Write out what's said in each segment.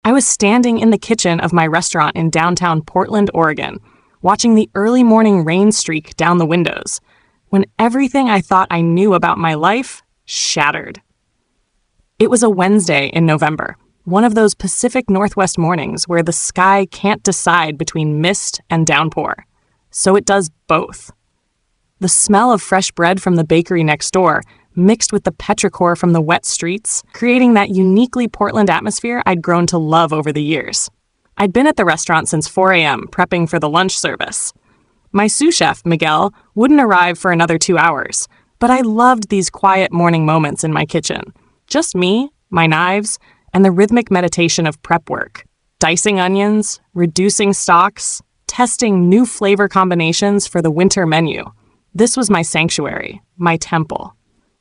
I was standing in the kitchen of my restaurant in downtown Portland, Oregon, watching the early morning rain streak down the windows, when everything I thought I knew about my life shattered. It was a Wednesday in November, one of those Pacific Northwest mornings where the sky can't decide between mist and downpour. So it does both. The smell of fresh bread from the bakery next door mixed with the petrichor from the wet streets, creating that uniquely Portland atmosphere I'd grown to love over the years. I'd been at the restaurant since 4 a.m. prepping for the lunch service. My sous chef, Miguel, wouldn't arrive for another 2 hours, but I loved these quiet morning moments in my kitchen. Just me, my knives, and the rhythmic meditation of prep work. Dicing onions, reducing stocks, testing new flavor combinations for the winter menu. This was my sanctuary, my temple.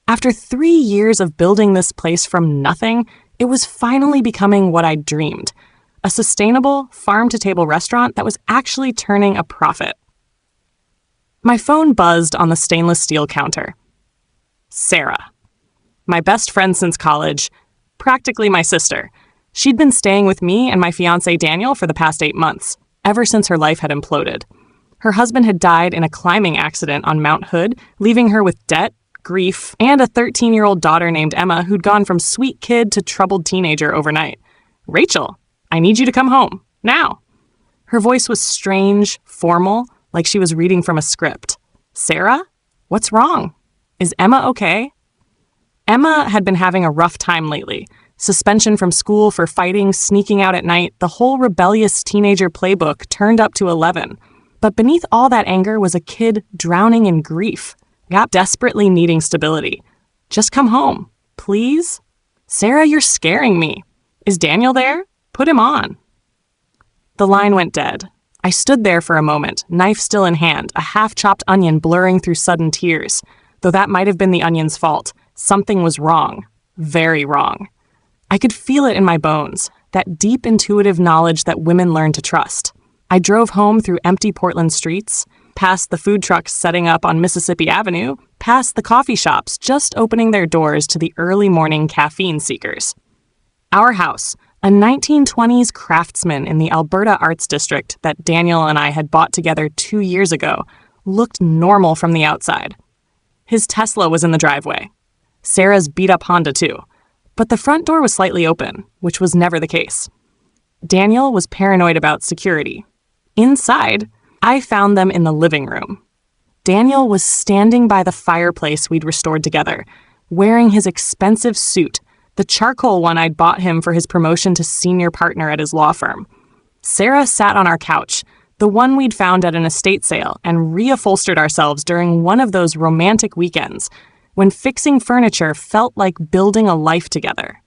After 3 years of building this place from nothing, it was finally becoming what I'd dreamed. A sustainable, farm-to-table restaurant that was actually turning a profit. My phone buzzed on the stainless steel counter. Sarah. My best friend since college, practically my sister. She'd been staying with me and my fiancé Daniel for the past 8 months, ever since her life had imploded. Her husband had died in a climbing accident on Mount Hood, leaving her with debt, grief, and a 13-year-old daughter named Emma who'd gone from sweet kid to troubled teenager overnight. Rachel, I need you to come home, now. Her voice was strange, formal, like she was reading from a script. Sarah? What's wrong? Is Emma okay? Emma had been having a rough time lately. Suspension from school for fighting, sneaking out at night, the whole rebellious teenager playbook turned up to 11. But beneath all that anger was a kid drowning in grief, desperately needing stability. Just come home, please? Sarah, you're scaring me. Is Daniel there? Put him on. The line went dead. I stood there for a moment, knife still in hand, a half-chopped onion blurring through sudden tears. Though that might have been the onion's fault. Something was wrong. Very wrong. I could feel it in my bones, that deep intuitive knowledge that women learn to trust. I drove home through empty Portland streets, past the food trucks setting up on Mississippi Avenue, past the coffee shops just opening their doors to the early morning caffeine seekers. Our house, a 1920s craftsman in the Alberta Arts District that Daniel and I had bought together 2 years ago, looked normal from the outside. His Tesla was in the driveway. Sarah's beat-up Honda too. But the front door was slightly open, which was never the case. Daniel was paranoid about security. Inside, I found them in the living room. Daniel was standing by the fireplace we'd restored together, wearing his expensive suit, the charcoal one I'd bought him for his promotion to senior partner at his law firm. Sarah sat on our couch, the one we'd found at an estate sale, and reupholstered ourselves during one of those romantic weekends when fixing furniture felt like building a life together.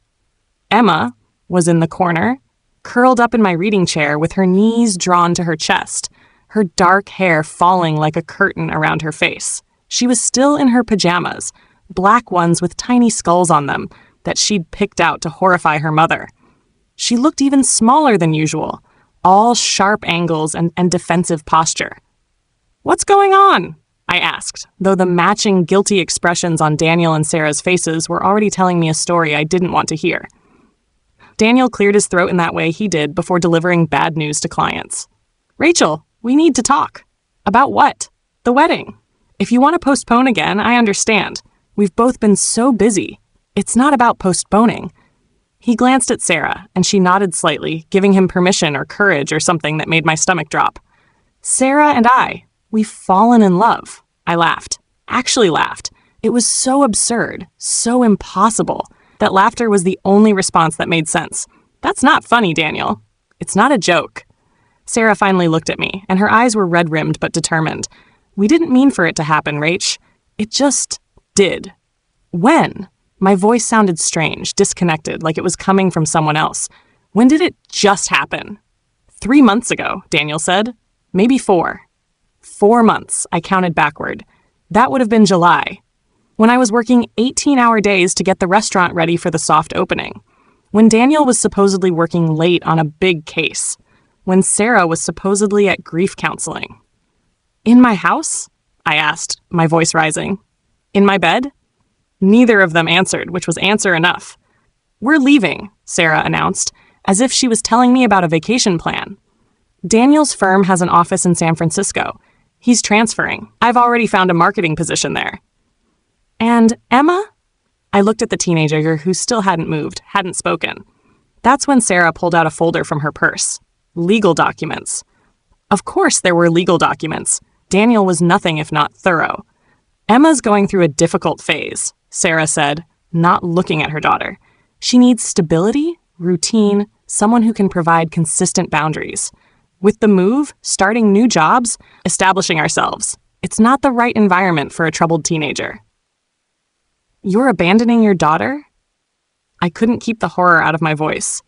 Emma was in the corner, curled up in my reading chair with her knees drawn to her chest, her dark hair falling like a curtain around her face. She was still in her pajamas, black ones with tiny skulls on them that she'd picked out to horrify her mother. She looked even smaller than usual, all sharp angles and defensive posture. "What's going on?" I asked, though the matching guilty expressions on Daniel and Sarah's faces were already telling me a story I didn't want to hear. Daniel cleared his throat in that way he did before delivering bad news to clients. "Rachel, we need to talk." "About what?" "The wedding. If you want to postpone again, I understand. We've both been so busy. It's not about postponing." He glanced at Sarah, and she nodded slightly, giving him permission or courage or something that made my stomach drop. "Sarah and we've fallen in love." I laughed. Actually laughed. It was so absurd, so impossible. That laughter was the only response that made sense. "That's not funny, Daniel. It's not a joke." Sarah finally looked at me, and her eyes were red-rimmed but determined. "We didn't mean for it to happen, Rach. It just did." "When?" My voice sounded strange, disconnected, like it was coming from someone else. "When did it just happen?" 3 months ago, Daniel said. "Maybe 4. 4 months, I counted backward. That would have been July, when I was working 18-hour days to get the restaurant ready for the soft opening. When Daniel was supposedly working late on a big case. When Sarah was supposedly at grief counseling. "In my house?" I asked, my voice rising. "In my bed?" Neither of them answered, which was answer enough. "We're leaving," Sarah announced, as if she was telling me about a vacation plan. Daniel's firm has an office in San Francisco. He's transferring. I've already found a marketing position there. And Emma? I looked at the teenager who still hadn't moved, hadn't spoken. That's when Sarah pulled out a folder from her purse. Legal documents. Of course there were legal documents. Daniel was nothing if not thorough. Emma's going through a difficult phase, Sarah said, not looking at her daughter. She needs stability, routine, someone who can provide consistent boundaries. With the move, starting new jobs, establishing ourselves, it's not the right environment for a troubled teenager. You're abandoning your daughter? I couldn't keep the horror out of my voice.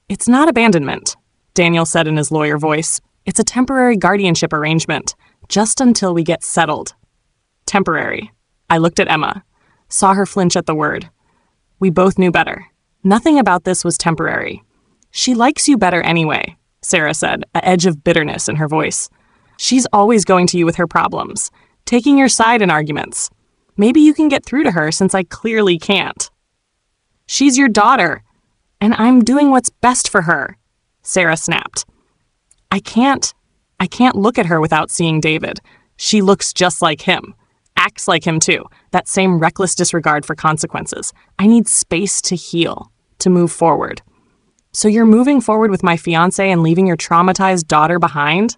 It's not abandonment, Daniel said in his lawyer voice. It's a temporary guardianship arrangement, just until we get settled. Temporary. I looked at Emma, saw her flinch at the word. We both knew better. Nothing about this was temporary. She likes you better anyway, Sarah said, an edge of bitterness in her voice. She's always going to you with her problems, taking your side in arguments. Maybe you can get through to her since I clearly can't. She's your daughter, and I'm doing what's best for her, Sarah snapped. I can't look at her without seeing David. She looks just like him, acts like him too, that same reckless disregard for consequences. I need space to heal, to move forward. So you're moving forward with my fiancé and leaving your traumatized daughter behind?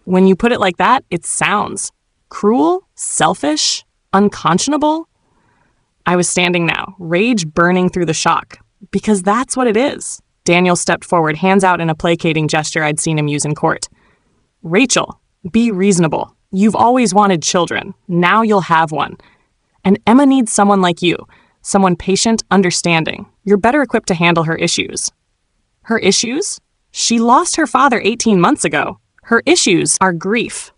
When you put it like that, it sounds cruel, selfish, unconscionable. I was standing now, rage burning through the shock, because that's what it is. Daniel stepped forward, hands out in a placating gesture I'd seen him use in court. Rachel, be reasonable. You've always wanted children. Now you'll have one. And Emma needs someone like you, someone patient, understanding. You're better equipped to handle her issues. Her issues? She lost her father 18 months ago. Her issues are grief.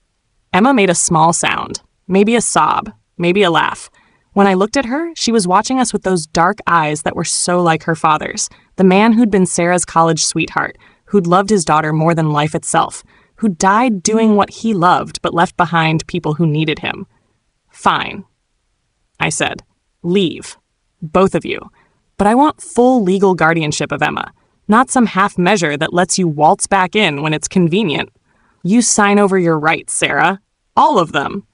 Emma made a small sound, maybe a sob, maybe a laugh. When I looked at her, she was watching us with those dark eyes that were so like her father's, the man who'd been Sarah's college sweetheart, who'd loved his daughter more than life itself, who died doing what he loved but left behind people who needed him. Fine, I said. Leave. Both of you. But I want full legal guardianship of Emma, not some half measure that lets you waltz back in when it's convenient. You sign over your rights, Sarah. All of them.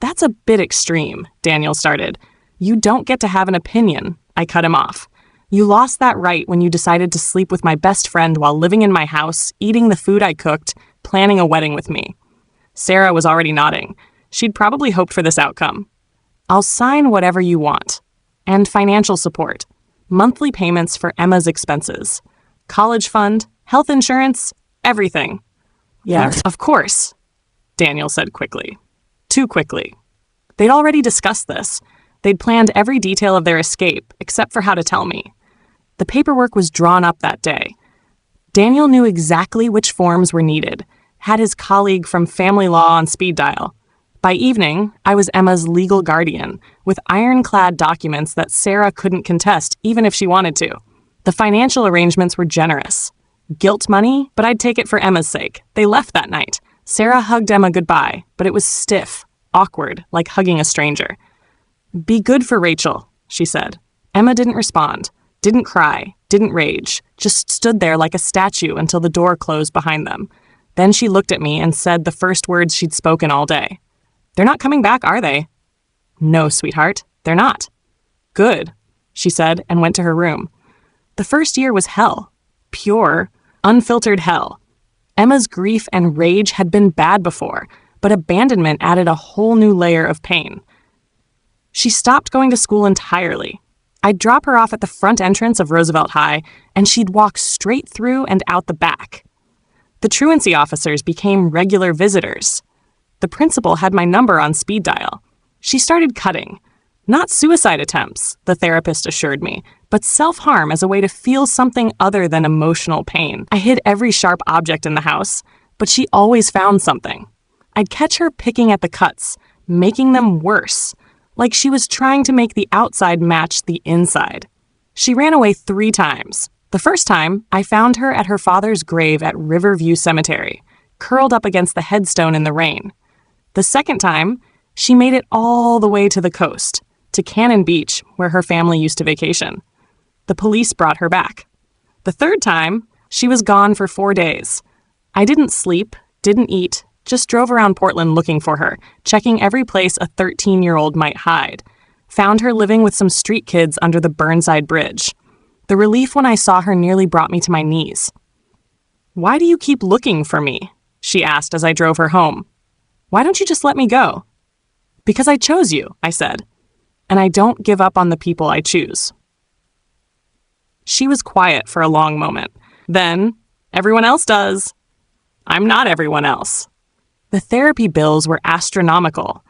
That's a bit extreme, Daniel started. You don't get to have an opinion, I cut him off. You lost that right when you decided to sleep with my best friend while living in my house, eating the food I cooked, planning a wedding with me. Sarah was already nodding. She'd probably hoped for this outcome. I'll sign whatever you want. And financial support. Monthly payments for Emma's expenses. College fund, health insurance, everything. Yeah, of course, Daniel said quickly. Too quickly. They'd already discussed this. They'd planned every detail of their escape, except for how to tell me. The paperwork was drawn up that day. Daniel knew exactly which forms were needed, had his colleague from family law on speed dial. By evening, I was Emma's legal guardian, with ironclad documents that Sarah couldn't contest even if she wanted to. The financial arrangements were generous. Guilt money, but I'd take it for Emma's sake. They left that night. Sarah hugged Emma goodbye, but it was stiff, awkward, like hugging a stranger. Be good for Rachel, she said. Emma didn't respond, didn't cry, didn't rage, just stood there like a statue until the door closed behind them. Then she looked at me and said the first words she'd spoken all day. They're not coming back, are they? No, sweetheart, they're not. Good, she said and went to her room. The first year was hell. Pure, unfiltered hell. Emma's grief and rage had been bad before, but abandonment added a whole new layer of pain. She stopped going to school entirely. I'd drop her off at the front entrance of Roosevelt High, and she'd walk straight through and out the back. The truancy officers became regular visitors. The principal had my number on speed dial. She started cutting. Not suicide attempts, the therapist assured me, but self-harm as a way to feel something other than emotional pain. I hid every sharp object in the house, but she always found something. I'd catch her picking at the cuts, making them worse, like she was trying to make the outside match the inside. She ran away 3 times. The first time, I found her at her father's grave at Riverview Cemetery, curled up against the headstone in the rain. The second time, she made it all the way to the coast, to Cannon Beach, where her family used to vacation. The police brought her back. The third time, she was gone for 4 days. I didn't sleep, didn't eat, just drove around Portland looking for her, checking every place a 13-year-old might hide. Found her living with some street kids under the Burnside Bridge. The relief when I saw her nearly brought me to my knees. "Why do you keep looking for me?" she asked as I drove her home. "Why don't you just let me go?" "Because I chose you," I said. "And I don't give up on the people I choose." She was quiet for a long moment. Then, "Everyone else does." "I'm not everyone else." The therapy bills were astronomical.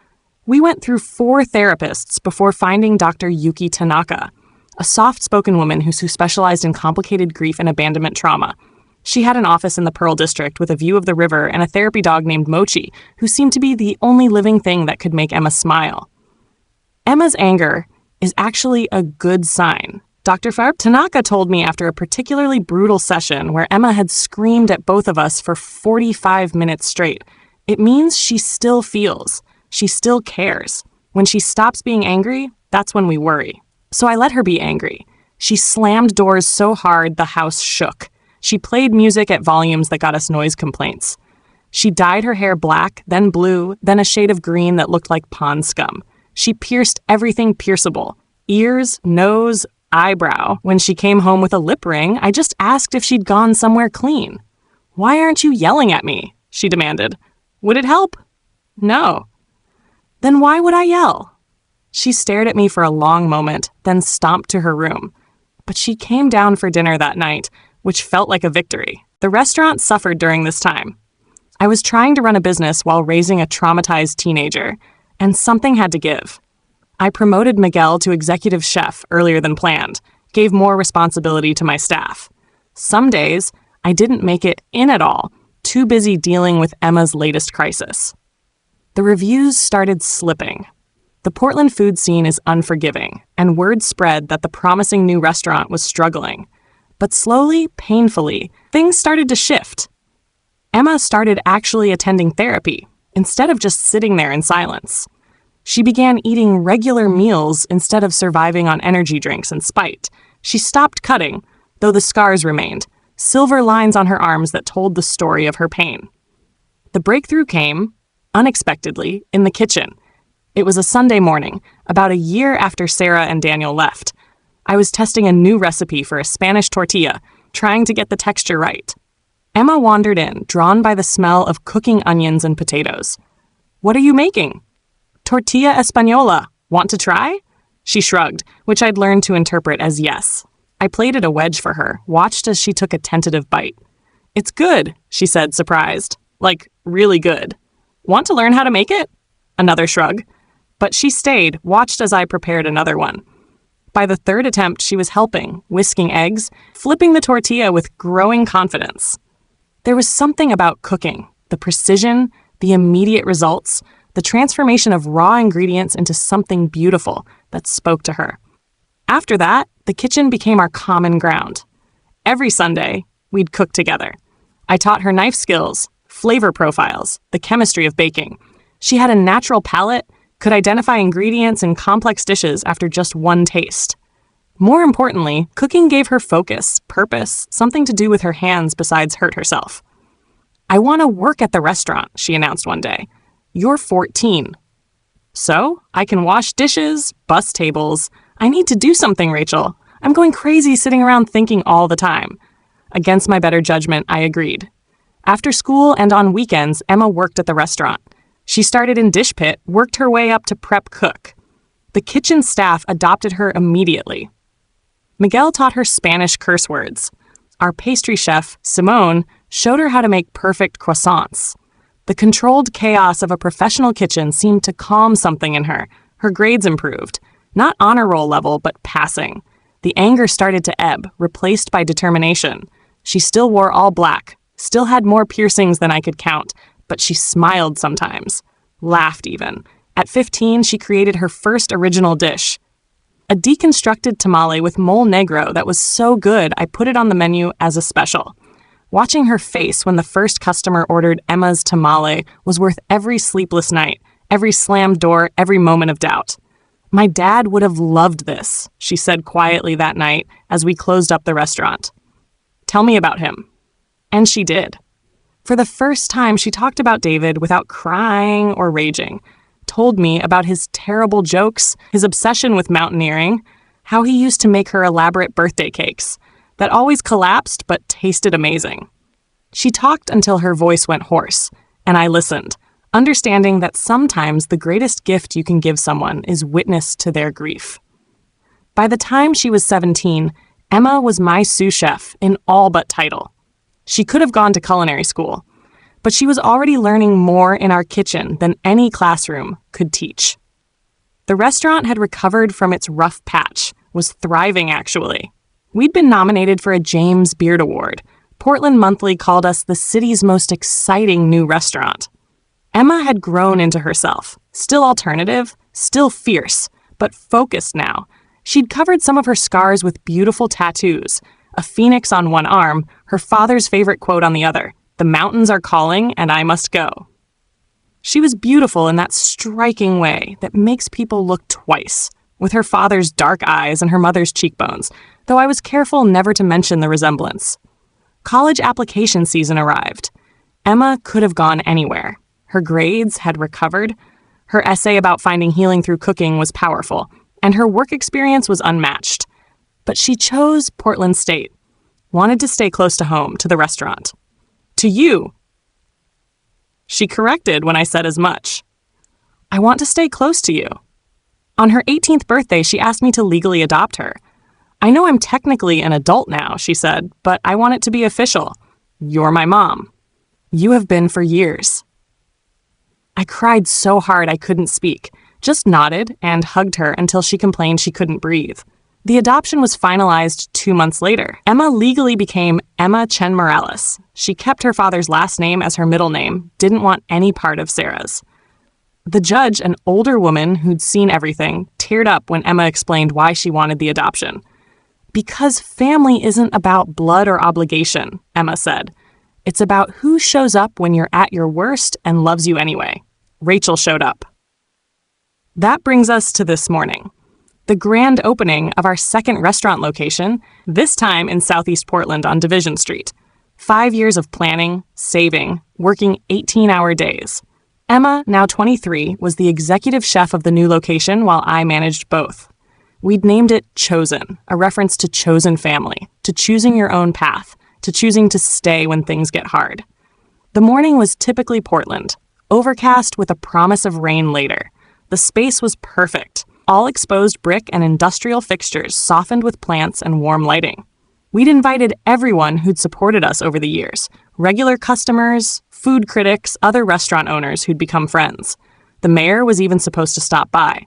We went through 4 therapists before finding Dr. Yuki Tanaka, a soft-spoken woman who specialized in complicated grief and abandonment trauma. She had an office in the Pearl District with a view of the river and a therapy dog named Mochi, who seemed to be the only living thing that could make Emma smile. Emma's anger is actually a good sign. Dr. Tanaka told me after a particularly brutal session where Emma had screamed at both of us for 45 minutes straight. It means she still feels. She still cares. When she stops being angry, that's when we worry. So I let her be angry. She slammed doors so hard the house shook. She played music at volumes that got us noise complaints. She dyed her hair black, then blue, then a shade of green that looked like pond scum. She pierced everything pierceable. Ears, nose, eyebrow. When she came home with a lip ring, I just asked if she'd gone somewhere clean. "Why aren't you yelling at me?" she demanded. "Would it help?" "No." "Then why would I yell?" She stared at me for a long moment, then stomped to her room. But she came down for dinner that night, which felt like a victory. The restaurant suffered during this time. I was trying to run a business while raising a traumatized teenager, and something had to give. I promoted Miguel to executive chef earlier than planned, gave more responsibility to my staff. Some days, I didn't make it in at all, too busy dealing with Emma's latest crisis. The reviews started slipping. The Portland food scene is unforgiving, and word spread that the promising new restaurant was struggling. But slowly, painfully, things started to shift. Emma started actually attending therapy, instead of just sitting there in silence. She began eating regular meals instead of surviving on energy drinks and spite. She stopped cutting, though the scars remained, silver lines on her arms that told the story of her pain. The breakthrough came, unexpectedly, in the kitchen. It was a Sunday morning, about a year after Sarah and Daniel left. I was testing a new recipe for a Spanish tortilla, trying to get the texture right. Emma wandered in, drawn by the smell of cooking onions and potatoes. "What are you making?" "Tortilla española. Want to try?" She shrugged, which I'd learned to interpret as yes. I plated a wedge for her, watched as she took a tentative bite. "It's good," she said, surprised. "Like, really good. Want to learn how to make it?" Another shrug. But she stayed, watched as I prepared another one. By the third attempt, she was helping, whisking eggs, flipping the tortilla with growing confidence. There was something about cooking, the precision, the immediate results, the transformation of raw ingredients into something beautiful that spoke to her. After that, the kitchen became our common ground. Every Sunday, we'd cook together. I taught her knife skills, flavor profiles, the chemistry of baking. She had a natural palate, could identify ingredients in complex dishes after just one taste. More importantly, cooking gave her focus, purpose, something to do with her hands besides hurt herself. "I want to work at the restaurant," she announced one day. "You're 14. "So, I can wash dishes, bus tables. I need to do something, Rachel. I'm going crazy sitting around thinking all the time." Against my better judgment, I agreed. After school and on weekends, Emma worked at the restaurant. She started in dish pit, worked her way up to prep cook. The kitchen staff adopted her immediately. Miguel taught her Spanish curse words. Our pastry chef, Simone, showed her how to make perfect croissants. The controlled chaos of a professional kitchen seemed to calm something in her. Her grades improved. Not honor roll level, but passing. The anger started to ebb, replaced by determination. She still wore all black, still had more piercings than I could count, but she smiled sometimes, laughed even. At 15, she created her first original dish, a deconstructed tamale with mole negro that was so good I put it on the menu as a special. Watching her face when the first customer ordered Emma's tamale was worth every sleepless night, every slammed door, every moment of doubt. "My dad would have loved this," she said quietly that night as we closed up the restaurant. Tell me about him." And she did. For the first time, she talked about David without crying or raging, told me about his terrible jokes, his obsession with mountaineering, how he used to make her elaborate birthday cakes that always collapsed but tasted amazing. She talked until her voice went hoarse, and I listened, understanding that sometimes the greatest gift you can give someone is witness to their grief. By the time she was 17, Emma was my sous chef in all but title. She could have gone to culinary school, but she was already learning more in our kitchen than any classroom could teach. The restaurant had recovered from its rough patch, was thriving actually. We'd been nominated for a James Beard Award. Portland Monthly called us the city's most exciting new restaurant. Emma had grown into herself, still alternative, still fierce, but focused now. She'd covered some of her scars with beautiful tattoos, a phoenix on one arm, her father's favorite quote on the other, "The mountains are calling and I must go." She was beautiful in that striking way that makes people look twice, with her father's dark eyes and her mother's cheekbones, though I was careful never to mention the resemblance. College application season arrived. Emma could have gone anywhere. Her grades had recovered. Her essay about finding healing through cooking was powerful, and her work experience was unmatched. But she chose Portland State, wanted to stay close to home, to the restaurant. "To you." She corrected when I said as much. "I want to stay close to you." On her 18th birthday, she asked me to legally adopt her. "I know I'm technically an adult now," she said, "but I want it to be official. You're my mom. You have been for years." I cried so hard I couldn't speak, just nodded and hugged her until she complained she couldn't breathe. The adoption was finalized 2 months later. Emma legally became Emma Chen Morales. She kept her father's last name as her middle name, didn't want any part of Sarah's. The judge, an older woman who'd seen everything, teared up when Emma explained why she wanted the adoption. "Because family isn't about blood or obligation," Emma said. "It's about who shows up when you're at your worst and loves you anyway." Rachel showed up. That brings us to this morning. The grand opening of our second restaurant location, this time in Southeast Portland on Division Street. 5 years of planning, saving, working 18-hour days. Emma, now 23, was the executive chef of the new location while I managed both. We'd named it Chosen, a reference to chosen family, to choosing your own path, to choosing to stay when things get hard. The morning was typically Portland, overcast with a promise of rain later. The space was perfect, all exposed brick and industrial fixtures softened with plants and warm lighting. We'd invited everyone who'd supported us over the years, regular customers, food critics, other restaurant owners who'd become friends. The mayor was even supposed to stop by.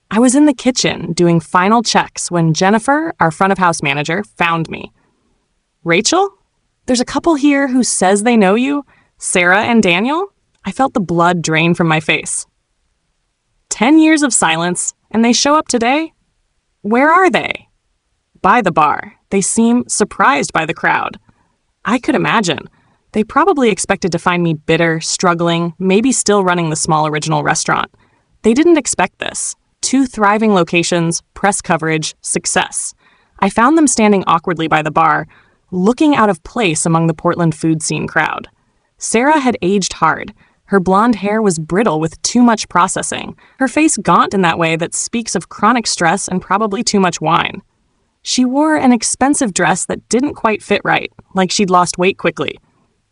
I was in the kitchen doing final checks when Jennifer, our front of house manager, found me. "Rachel? There's a couple here who says they know you, Sarah and Daniel." I felt the blood drain from my face. 10 years of silence, and they show up today? Where are they? By the bar. They seem surprised by the crowd. I could imagine. They probably expected to find me bitter, struggling, maybe still running the small original restaurant. They didn't expect this. 2 thriving locations, press coverage, success. I found them standing awkwardly by the bar, looking out of place among the Portland food scene crowd. Sarah had aged hard. Her blonde hair was brittle with too much processing, her face gaunt in that way that speaks of chronic stress and probably too much wine. She wore an expensive dress that didn't quite fit right, like she'd lost weight quickly.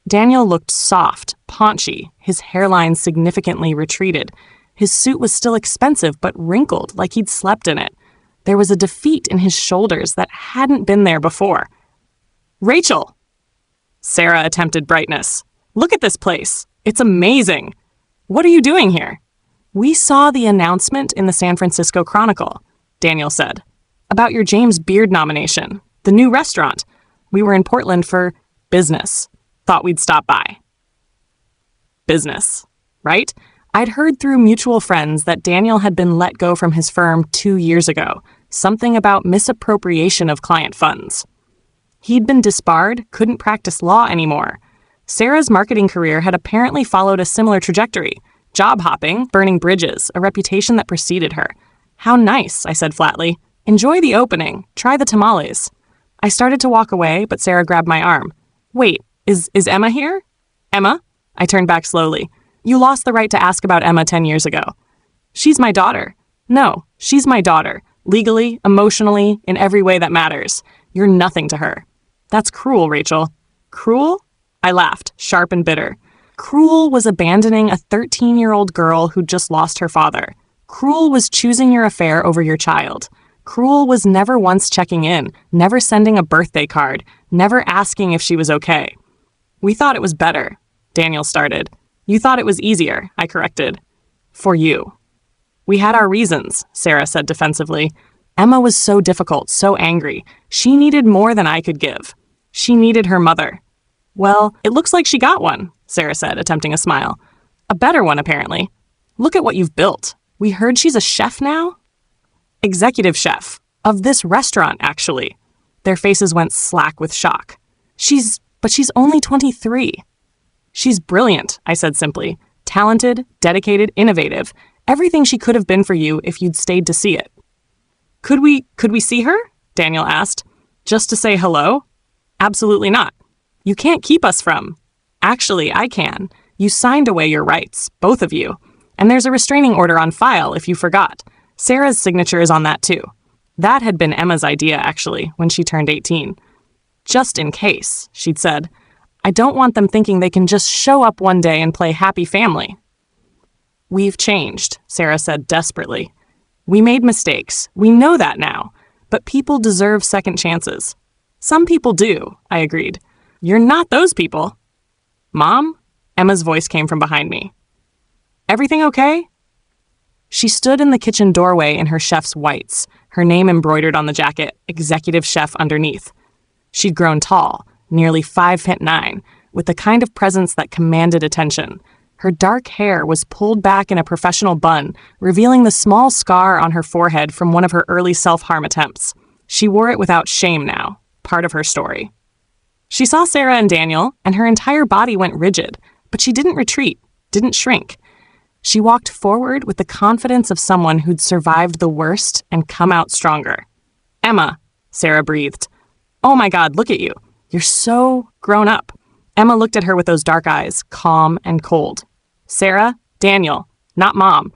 Daniel looked soft, paunchy, his hairline significantly retreated. His suit was still expensive but wrinkled like he'd slept in it. There was a defeat in his shoulders that hadn't been there before. "Rachel!" Sarah attempted brightness. "Look at this place. It's amazing. What are you doing here?" "We saw the announcement in the San Francisco Chronicle," Daniel said, "about your James Beard nomination, the new restaurant. We were in Portland for business. Thought we'd stop by." Business, right? I'd heard through mutual friends that Daniel had been let go from his firm 2 years ago, something about misappropriation of client funds. He'd been disbarred, couldn't practice law anymore. Sarah's marketing career had apparently followed a similar trajectory, job hopping, burning bridges, a reputation that preceded her. "How nice," I said flatly. "Enjoy the opening. Try the tamales." I started to walk away, but Sarah grabbed my arm. Wait, is Emma here? Emma? I turned back slowly. You lost the right to ask about Emma 10 years ago. She's my daughter. No, she's my daughter. Legally, emotionally, in every way that matters. You're nothing to her. That's cruel, Rachel. Cruel? I laughed, sharp and bitter. Cruel was abandoning a 13-year-old girl who'd just lost her father. Cruel was choosing your affair over your child. Cruel was never once checking in, never sending a birthday card, never asking if she was okay. We thought it was better, Daniel started. You thought it was easier, I corrected. For you. We had our reasons, Sarah said defensively. Emma was so difficult, so angry. She needed more than I could give. She needed her mother. Well, it looks like she got one, Sarah said, attempting a smile. A better one, apparently. Look at what you've built. We heard she's a chef now? Executive chef. Of this restaurant, actually. Their faces went slack with shock. But she's only 23. She's brilliant, I said simply. Talented, dedicated, innovative. Everything she could have been for you if you'd stayed to see it. Could we see her? Daniel asked. Just to say hello? Absolutely not. You can't keep us from. Actually, I can. You signed away your rights, both of you. And there's a restraining order on file if you forgot. Sarah's signature is on that too. That had been Emma's idea, actually, when she turned 18. Just in case, she'd said. I don't want them thinking they can just show up one day and play happy family. We've changed, Sarah said desperately. We made mistakes. We know that now. But people deserve second chances. Some people do, I agreed. You're not those people. Mom? Emma's voice came from behind me. Everything okay? She stood in the kitchen doorway in her chef's whites, her name embroidered on the jacket, executive chef underneath. She'd grown tall, nearly 5'9", with the kind of presence that commanded attention. Her dark hair was pulled back in a professional bun, revealing the small scar on her forehead from one of her early self-harm attempts. She wore it without shame now, part of her story. She saw Sarah and Daniel, and her entire body went rigid, but she didn't retreat, didn't shrink. She walked forward with the confidence of someone who'd survived the worst and come out stronger. Emma, Sarah breathed. Oh my God, look at you. You're so grown up. Emma looked at her with those dark eyes, calm and cold. Sarah, Daniel, not Mom.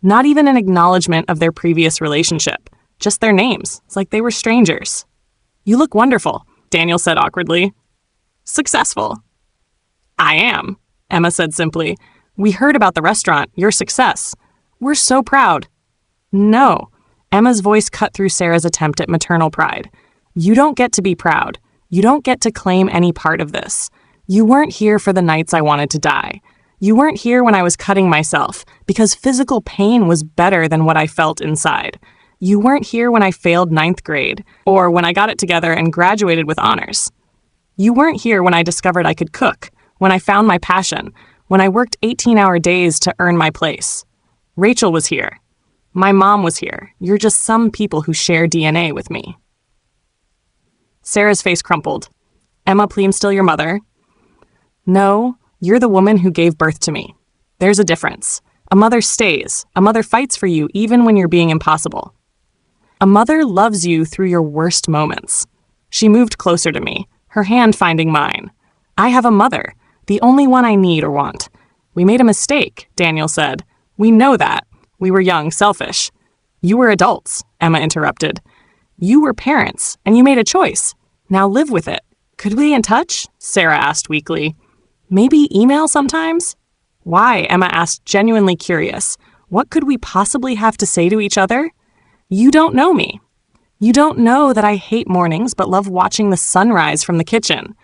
Not even an acknowledgement of their previous relationship. Just their names. It's like they were strangers. You look wonderful, Daniel said awkwardly. Successful. I am, Emma said simply. We heard about the restaurant, your success. We're so proud. No. Emma's voice cut through Sarah's attempt at maternal pride. You don't get to be proud. You don't get to claim any part of this. You weren't here for the nights I wanted to die. You weren't here when I was cutting myself, because physical pain was better than what I felt inside. You weren't here when I failed 9th grade, or when I got it together and graduated with honors. You weren't here when I discovered I could cook, when I found my passion, when I worked 18-hour days to earn my place. Rachel was here. My mom was here. You're just some people who share DNA with me. Sarah's face crumpled. Emma Pleam still your mother? No, you're the woman who gave birth to me. There's a difference. A mother stays. A mother fights for you even when you're being impossible. A mother loves you through your worst moments. She moved closer to me, her hand finding mine. I have a mother. The only one I need or want. We made a mistake, Daniel said. We know that. We were young, selfish. You were adults, Emma interrupted. You were parents, and you made a choice. Now live with it. Could we be in touch? Sarah asked weakly. Maybe email sometimes? Why? Emma asked, genuinely curious. What could we possibly have to say to each other? You don't know me. You don't know that I hate mornings but love watching the sunrise from the kitchen.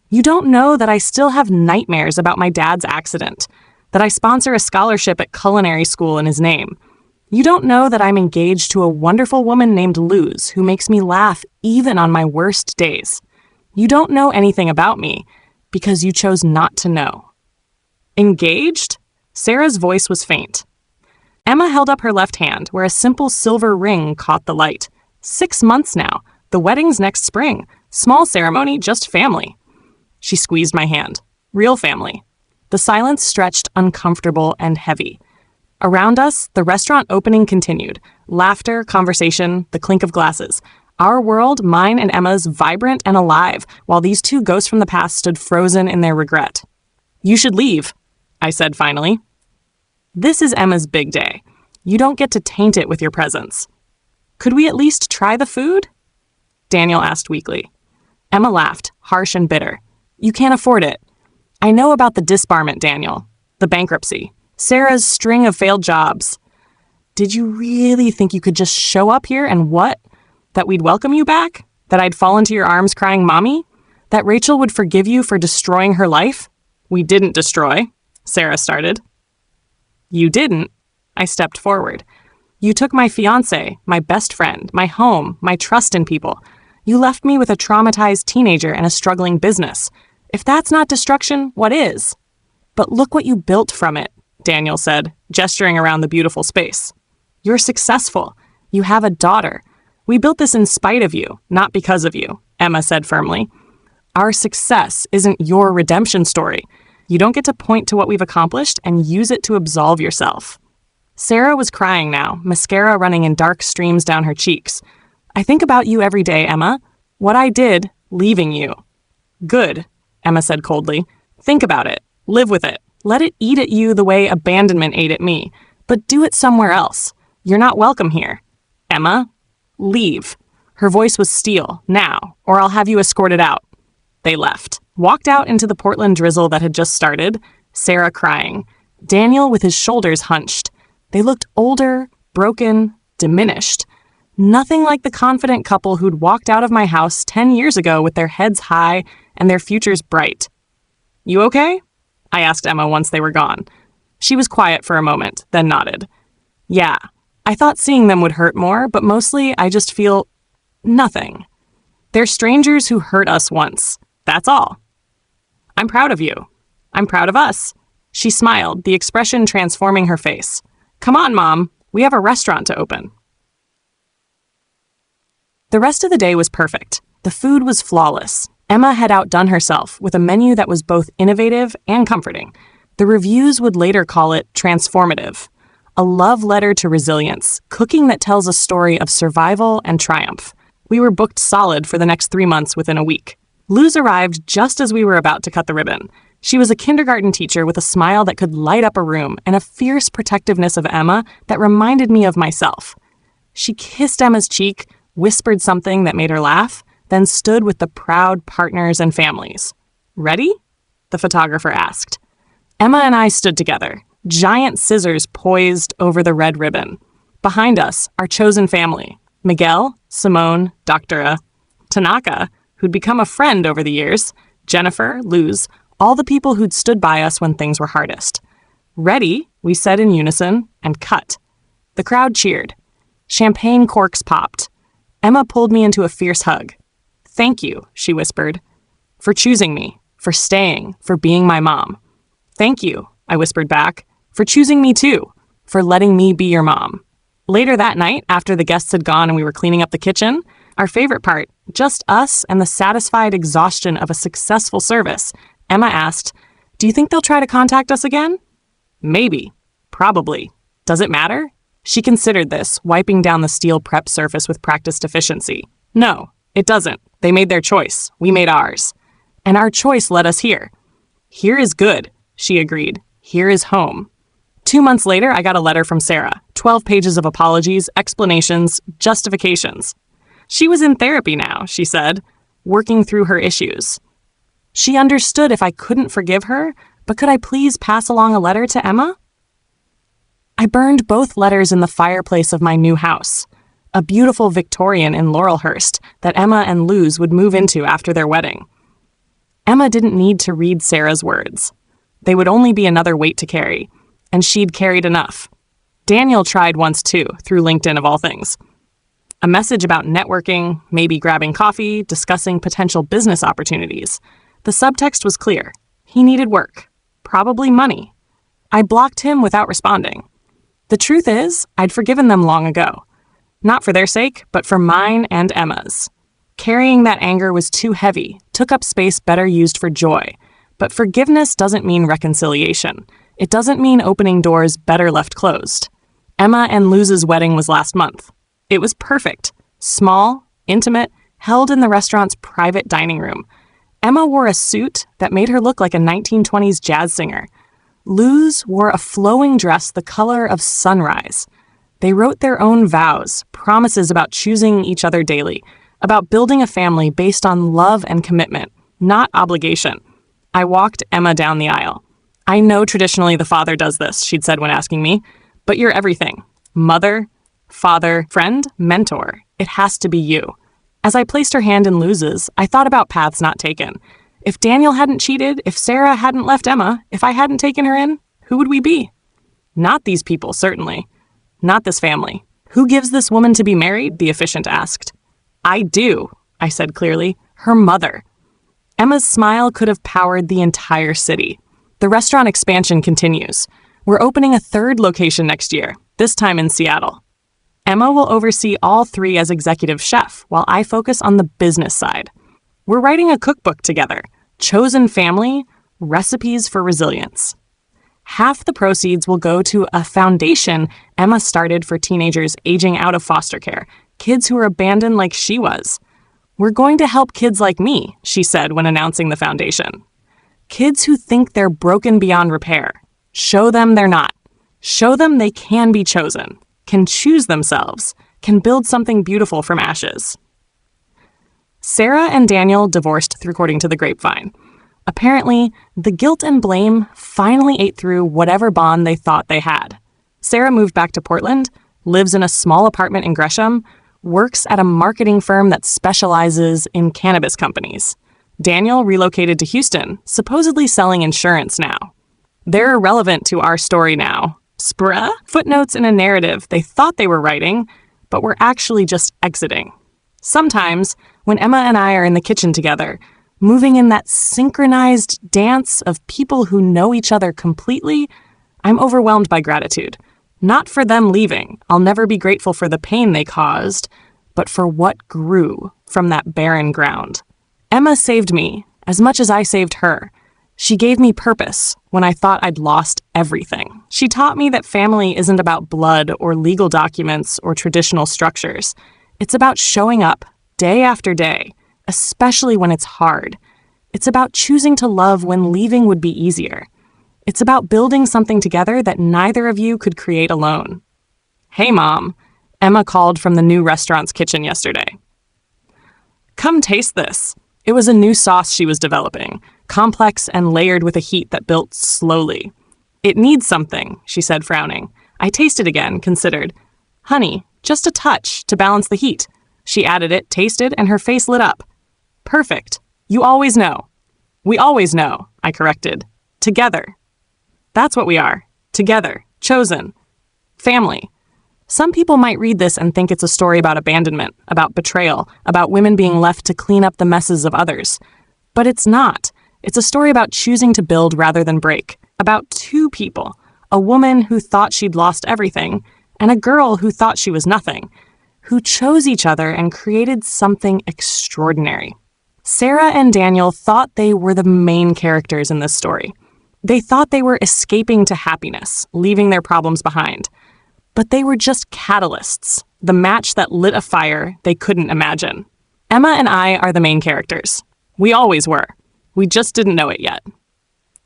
You don't know that I still have nightmares about my dad's accident, that I sponsor a scholarship at culinary school in his name. You don't know that I'm engaged to a wonderful woman named Luz who makes me laugh even on my worst days. You don't know anything about me because you chose not to know. Engaged? Sarah's voice was faint. Emma held up her left hand where a simple silver ring caught the light. 6 months now. The wedding's next spring. Small ceremony, just family. She squeezed my hand. Real family. The silence stretched uncomfortable and heavy. Around us, the restaurant opening continued. Laughter, conversation, the clink of glasses. Our world, mine and Emma's, vibrant and alive, while these two ghosts from the past stood frozen in their regret. "You should leave," I said finally. "This is Emma's big day. You don't get to taint it with your presence." "Could we at least try the food?" Daniel asked weakly. Emma laughed, harsh and bitter. "You can't afford it. I know about the disbarment, Daniel. The bankruptcy. Sarah's string of failed jobs. Did you really think you could just show up here and what? That we'd welcome you back? That I'd fall into your arms crying, 'Mommy'? That Rachel would forgive you for destroying her life?" "We didn't destroy," Sarah started. "You didn't?" I stepped forward. "You took my fiancé, my best friend, my home, my trust in people. You left me with a traumatized teenager and a struggling business. If that's not destruction, what is?" "But look what you built from it," Daniel said, gesturing around the beautiful space. "You're successful. You have a daughter. We built this in spite of you, not because of you," Emma said firmly. "Our success isn't your redemption story. You don't get to point to what we've accomplished and use it to absolve yourself." Sarah was crying now, mascara running in dark streams down her cheeks. "I think about you every day, Emma. What I did, leaving you." "Good," Emma said coldly. "Think about it. Live with it. Let it eat at you the way abandonment ate at me. But do it somewhere else. You're not welcome here. Emma, leave." Her voice was steel, "Now, or I'll have you escorted out." They left, walked out into the Portland drizzle that had just started, Sarah crying, Daniel with his shoulders hunched. They looked older, broken, diminished. Nothing like the confident couple who'd walked out of my house 10 years ago with their heads high and their futures bright. "You okay?" I asked Emma once they were gone. She was quiet for a moment, then nodded. "Yeah, I thought seeing them would hurt more, but mostly I just feel nothing. They're strangers who hurt us once. That's all." "I'm proud of you. I'm proud of us." She smiled, the expression transforming her face. "Come on, Mom. We have a restaurant to open." The rest of the day was perfect. The food was flawless. Emma had outdone herself with a menu that was both innovative and comforting. The reviews would later call it transformative. A love letter to resilience, cooking that tells a story of survival and triumph. We were booked solid for the next 3 months within a week. Luz arrived just as we were about to cut the ribbon. She was a kindergarten teacher with a smile that could light up a room and a fierce protectiveness of Emma that reminded me of myself. She kissed Emma's cheek, whispered something that made her laugh, then stood with the proud partners and families. "Ready?" the photographer asked. Emma and I stood together, giant scissors poised over the red ribbon. Behind us, our chosen family, Miguel, Simone, Dr. Tanaka, who'd become a friend over the years, Jennifer, Luz, all the people who'd stood by us when things were hardest. "Ready," we said in unison, and cut. The crowd cheered. Champagne corks popped. Emma pulled me into a fierce hug. "Thank you," she whispered, "for choosing me, for staying, for being my mom." "Thank you," I whispered back, "for choosing me too, for letting me be your mom." Later that night, after the guests had gone and we were cleaning up the kitchen, our favorite part, just us and the satisfied exhaustion of a successful service, Emma asked, "Do you think they'll try to contact us again?" "Maybe. Probably. Does it matter?" She considered this, wiping down the steel prep surface with practiced efficiency. "No, it doesn't. They made their choice. We made ours. And our choice led us here." "Here is good," she agreed. "Here is home." 2 months later, I got a letter from Sarah. 12 pages of apologies, explanations, justifications. She was in therapy now, she said, working through her issues. She understood if I couldn't forgive her, but could I please pass along a letter to Emma? I burned both letters in the fireplace of my new house, a beautiful Victorian in Laurelhurst that Emma and Luz would move into after their wedding. Emma didn't need to read Sarah's words. They would only be another weight to carry, and she'd carried enough. Daniel tried once too, through LinkedIn of all things. A message about networking, maybe grabbing coffee, discussing potential business opportunities. The subtext was clear. He needed work, probably money. I blocked him without responding. The truth is, I'd forgiven them long ago. Not for their sake, but for mine and Emma's. Carrying that anger was too heavy, took up space better used for joy. But forgiveness doesn't mean reconciliation. It doesn't mean opening doors better left closed. Emma and Luz's wedding was last month. It was perfect. Small, intimate, held in the restaurant's private dining room. Emma wore a suit that made her look like a 1920s jazz singer. Luz wore a flowing dress the color of sunrise. They wrote their own vows, promises about choosing each other daily, about building a family based on love and commitment, not obligation. I walked Emma down the aisle. "I know traditionally the father does this," she'd said when asking me, "but you're everything. Mother, father, friend, mentor. It has to be you." As I placed her hand in Luz's, I thought about paths not taken. If Daniel hadn't cheated, if Sarah hadn't left Emma, if I hadn't taken her in, who would we be? Not these people, certainly. Not this family. "Who gives this woman to be married?" the officiant asked. "I do," I said clearly. "Her mother." Emma's smile could have powered the entire city. The restaurant expansion continues. We're opening a third location next year, this time in Seattle. Emma will oversee all three as executive chef, while I focus on the business side. We're writing a cookbook together, Chosen Family, Recipes for Resilience. Half the proceeds will go to a foundation Emma started for teenagers aging out of foster care, kids who were abandoned like she was. "We're going to help kids like me," she said when announcing the foundation. Kids who think they're broken beyond repair. Show them they're not. Show them they can be chosen, can choose themselves, can build something beautiful from ashes. Sarah and Daniel divorced, according to the grapevine. Apparently, the guilt and blame finally ate through whatever bond they thought they had. Sarah moved back to Portland, lives in a small apartment in Gresham, works at a marketing firm that specializes in cannabis companies. Daniel relocated to Houston, supposedly selling insurance now. They're irrelevant to our story now. Spruh? Footnotes in a narrative they thought they were writing, but were actually just exiting. Sometimes, when Emma and I are in the kitchen together, moving in that synchronized dance of people who know each other completely, I'm overwhelmed by gratitude. Not for them leaving. I'll never be grateful for the pain they caused, but for what grew from that barren ground. Emma saved me as much as I saved her. She gave me purpose when I thought I'd lost everything. She taught me that family isn't about blood or legal documents or traditional structures. It's about showing up day after day, especially when it's hard. It's about choosing to love when leaving would be easier. It's about building something together that neither of you could create alone. "Hey, Mom," Emma called from the new restaurant's kitchen yesterday. "Come taste this." It was a new sauce she was developing, complex and layered with a heat that built slowly. "It needs something," she said, frowning. I tasted again, considered. "Honey, just a touch to balance the heat." She added it, tasted, and her face lit up. "Perfect. You always know." "We always know," I corrected. "Together." That's what we are. Together. Chosen. Family. Some people might read this and think it's a story about abandonment, about betrayal, about women being left to clean up the messes of others. But it's not. It's a story about choosing to build rather than break. About two people. A woman who thought she'd lost everything, and a girl who thought she was nothing, who chose each other and created something extraordinary. Sarah and Daniel thought they were the main characters in this story. They thought they were escaping to happiness, leaving their problems behind. But they were just catalysts, the match that lit a fire they couldn't imagine. Emma and I are the main characters. We always were. We just didn't know it yet.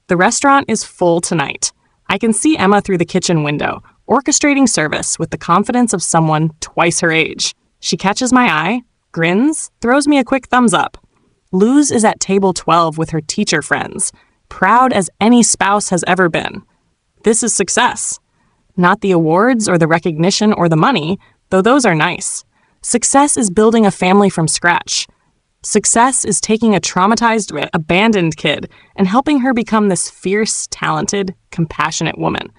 The restaurant is full tonight. I can see Emma through the kitchen window, orchestrating service with the confidence of someone twice her age. She catches my eye, grins, throws me a quick thumbs up. Luz is at table 12 with her teacher friends, proud as any spouse has ever been. This is success. Not the awards or the recognition or the money, though those are nice. Success is building a family from scratch. Success is taking a traumatized, abandoned kid and helping her become this fierce, talented, compassionate woman.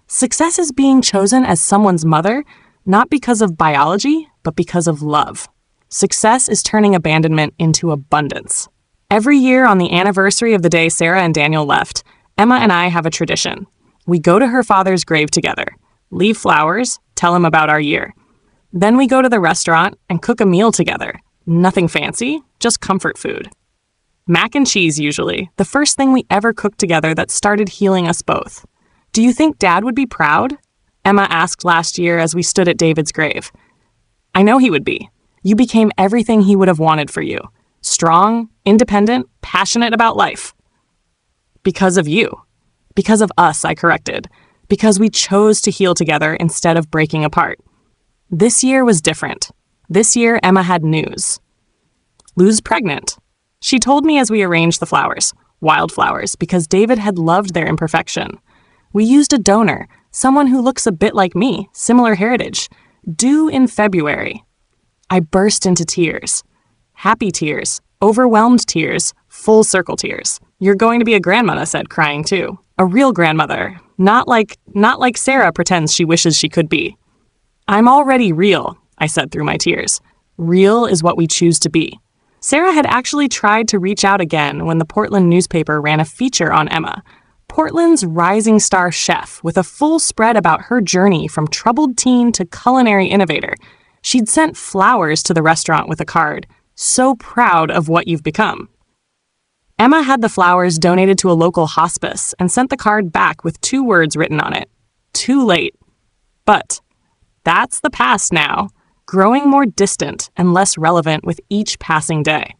Success is being chosen as someone's mother, not because of biology, but because of love. Success is turning abandonment into abundance. Every year on the anniversary of the day Sarah and Daniel left, Emma and I have a tradition. We go to her father's grave together, leave flowers, tell him about our year. Then we go to the restaurant and cook a meal together. Nothing fancy, just comfort food. Mac and cheese usually, the first thing we ever cooked together that started healing us both. "Do you think Dad would be proud?" Emma asked last year as we stood at David's grave. "I know he would be. You became everything he would have wanted for you. Strong, independent, passionate about life. Because of you. Because of us, I corrected. Because we chose to heal together instead of breaking apart. This year was different. This year, Emma had news. Lou's pregnant. She told me as we arranged the flowers, wildflowers, because David had loved their imperfection. We used a donor, someone who looks a bit like me, similar heritage, due in February. I burst into tears. Happy tears, overwhelmed tears, full circle tears. You're going to be a grandmother, I said, crying too. A real grandmother, not like Sarah pretends she wishes she could be. I'm already real, I said through my tears. Real is what we choose to be. Sarah had actually tried to reach out again when the Portland newspaper ran a feature on Emma, Portland's rising star chef, with a full spread about her journey from troubled teen to culinary innovator. She'd sent flowers to the restaurant with a card, "So proud of what you've become." Emma had the flowers donated to a local hospice and sent the card back with 2 words written on it. Too late. But that's the past now, growing more distant and less relevant with each passing day.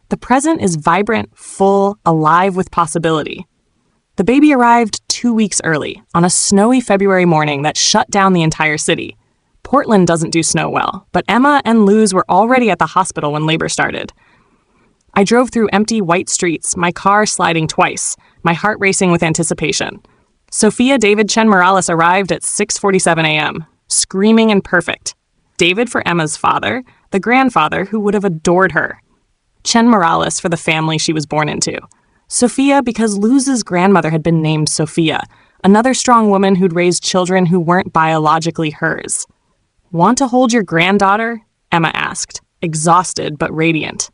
The present is vibrant, full, alive with possibility. The baby arrived 2 weeks early, on a snowy February morning that shut down the entire city. Portland doesn't do snow well, but Emma and Luz were already at the hospital when labor started. I drove through empty white streets, my car sliding twice, my heart racing with anticipation. Sophia David Chen Morales arrived at 6:47 a.m., screaming and perfect. David for Emma's father, the grandfather who would have adored her. Chen Morales for the family she was born into. Sophia because Luz's grandmother had been named Sophia, another strong woman who'd raised children who weren't biologically hers. Want to hold your granddaughter? Emma asked, exhausted but radiant.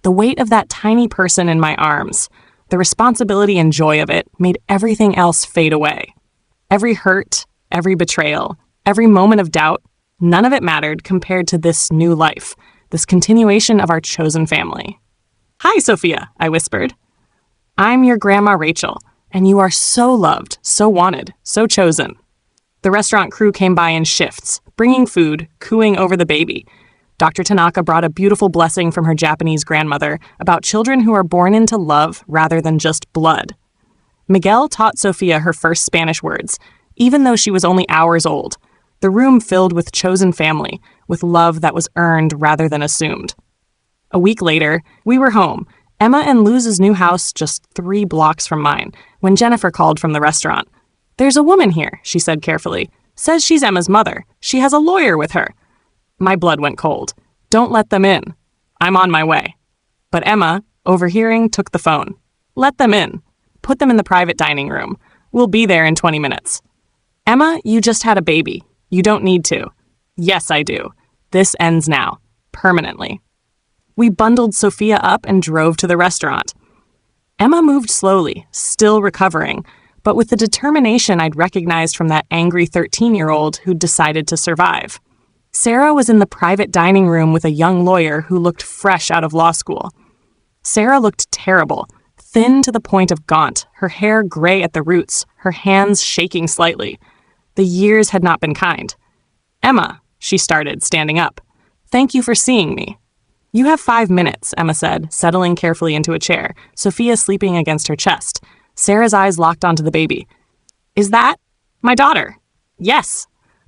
The weight of that tiny person in my arms, the responsibility and joy of it, made everything else fade away. Every hurt, every betrayal, every moment of doubt, none of it mattered compared to this new life, this continuation of our chosen family. "Hi, Sophia," I whispered. "I'm your Grandma Rachel, and you are so loved, so wanted, so chosen." The restaurant crew came by in shifts, bringing food, cooing over the baby. Dr. Tanaka brought a beautiful blessing from her Japanese grandmother about children who are born into love rather than just blood. Miguel taught Sophia her first Spanish words, even though she was only hours old. The room filled with chosen family, with love that was earned rather than assumed. A week later, we were home, Emma and Luz's new house just 3 blocks from mine, when Jennifer called from the restaurant. "There's a woman here," she said carefully. "Says she's Emma's mother. She has a lawyer with her." My blood went cold. "Don't let them in. I'm on my way." But Emma, overhearing, took the phone. "Let them in. Put them in the private dining room. We'll be there in 20 minutes. "Emma, you just had a baby. You don't need to." "Yes, I do. This ends now. Permanently." We bundled Sophia up and drove to the restaurant. Emma moved slowly, still recovering, but with the determination I'd recognized from that angry 13-year-old who'd decided to survive. Sarah was in the private dining room with a young lawyer who looked fresh out of law school. Sarah looked terrible, thin to the point of gaunt, her hair gray at the roots, her hands shaking slightly. The years had not been kind. "Emma," she started, standing up. "Thank you for seeing me." "You have 5 minutes," Emma said, settling carefully into a chair, Sophia sleeping against her chest. Sarah's eyes locked onto the baby. "Is that my daughter?" "Yes."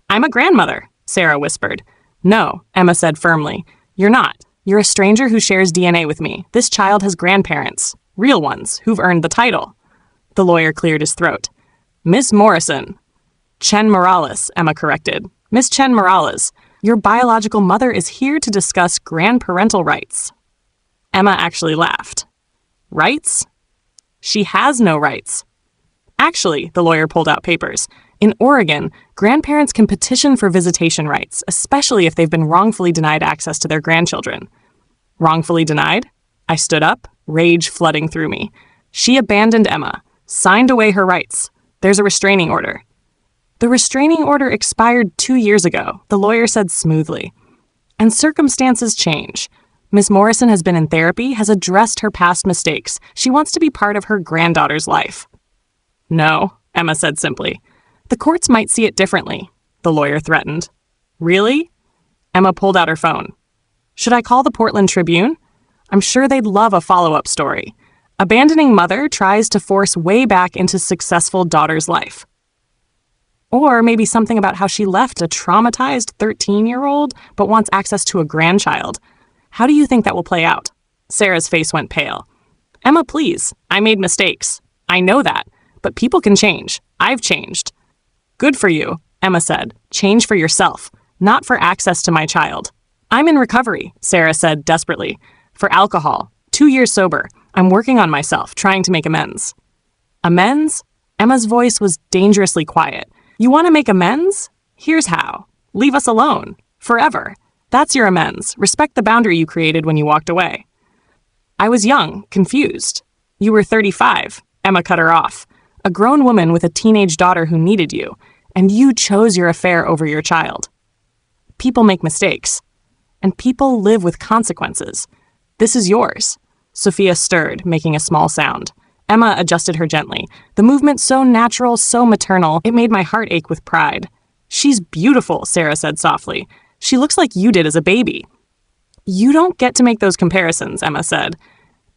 "I'm a grandmother," Sarah whispered. "No," Emma said firmly. "You're not. You're a stranger who shares DNA with me. This child has grandparents, real ones, who've earned the title." The lawyer cleared his throat. "Miss Morrison." "Chen Morales," Emma corrected. "Miss Chen Morales. Your biological mother is here to discuss grandparental rights." Emma actually laughed. "Rights? She has no rights." "Actually," the lawyer pulled out papers, "in Oregon, grandparents can petition for visitation rights, especially if they've been wrongfully denied access to their grandchildren." "Wrongfully denied?" I stood up, rage flooding through me. She abandoned Emma, signed away her rights. There's a restraining order. "The restraining order expired 2 years ago," the lawyer said smoothly. "And circumstances change. Miss Morrison has been in therapy, has addressed her past mistakes. She wants to be part of her granddaughter's life." "No," Emma said simply. "The courts might see it differently," the lawyer threatened. "Really?" Emma pulled out her phone. Should I call the Portland Tribune? I'm sure they'd love a follow-up story. Abandoning mother tries to force way back into successful daughter's life. Or maybe something about how she left a traumatized 13-year-old but wants access to a grandchild. How do you think that will play out? Sarah's face went pale. Emma, please. I made mistakes. I know that. But people can change. I've changed. Good for you, Emma said. Change for yourself, not for access to my child. I'm in recovery, Sarah said desperately. For alcohol. 2 years sober. I'm working on myself, trying to make amends. Amends? Emma's voice was dangerously quiet. You want to make amends? Here's how. Leave us alone. Forever. That's your amends. Respect the boundary you created when you walked away. I was young, confused. You were 35. Emma cut her off. A grown woman with a teenage daughter who needed you, and you chose your affair over your child. People make mistakes, and people live with consequences. This is yours. Sophia stirred, making a small sound. Emma adjusted her gently. The movement so natural, so maternal, it made my heart ache with pride. She's beautiful, Sarah said softly. She looks like you did as a baby. You don't get to make those comparisons, Emma said.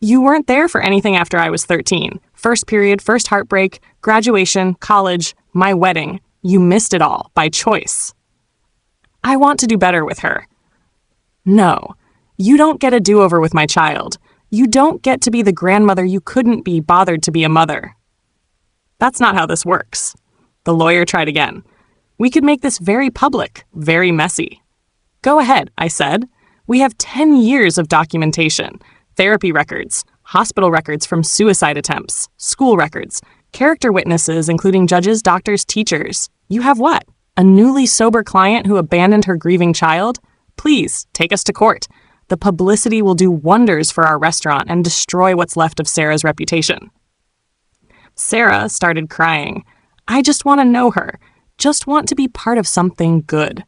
You weren't there for anything after I was 13. First period, first heartbreak, graduation, college, my wedding. You missed it all, by choice. I want to do better with her. No, you don't get a do-over with my child. You don't get to be the grandmother you couldn't be bothered to be a mother. That's not how this works. The lawyer tried again. We could make this very public, very messy. Go ahead, I said. We have 10 years of documentation, therapy records, hospital records from suicide attempts, school records, character witnesses including judges, doctors, teachers. You have what? A newly sober client who abandoned her grieving child? Please, take us to court. The publicity will do wonders for our restaurant and destroy what's left of Sarah's reputation. Sarah started crying. I just want to know her. Just want to be part of something good.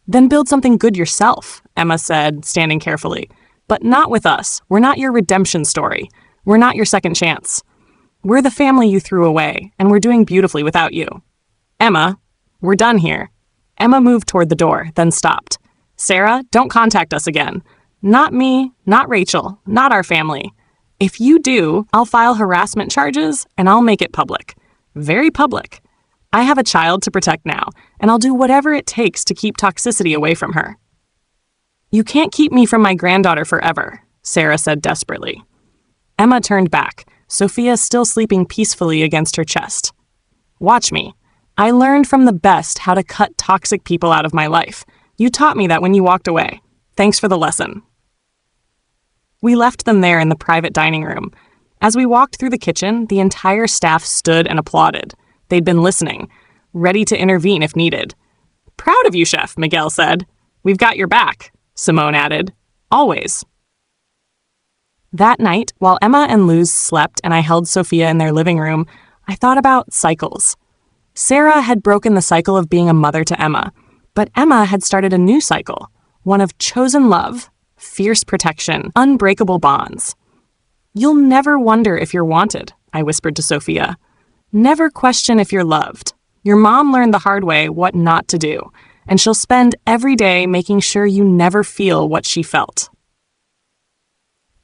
Then build something good yourself, Emma said, standing carefully. But not with us. We're not your redemption story. We're not your second chance. We're the family you threw away, and we're doing beautifully without you. Emma, we're done here. Emma moved toward the door, then stopped. Sarah, don't contact us again. Not me, not Rachel, not our family. If you do, I'll file harassment charges and I'll make it public. Very public. I have a child to protect now, and I'll do whatever it takes to keep toxicity away from her. You can't keep me from my granddaughter forever, Sarah said desperately. Emma turned back, Sophia still sleeping peacefully against her chest. Watch me. I learned from the best how to cut toxic people out of my life. You taught me that when you walked away. Thanks for the lesson. We left them there in the private dining room. As we walked through the kitchen, the entire staff stood and applauded. They'd been listening, ready to intervene if needed. Proud of you, Chef, Miguel said. We've got your back, Simone added. Always. That night, while Emma and Luz slept and I held Sophia in their living room, I thought about cycles. Sarah had broken the cycle of being a mother to Emma, but Emma had started a new cycle, one of chosen love, fierce protection, unbreakable bonds. You'll never wonder if you're wanted, I whispered to Sophia. Never question if you're loved. Your mom learned the hard way what not to do, and she'll spend every day making sure you never feel what she felt.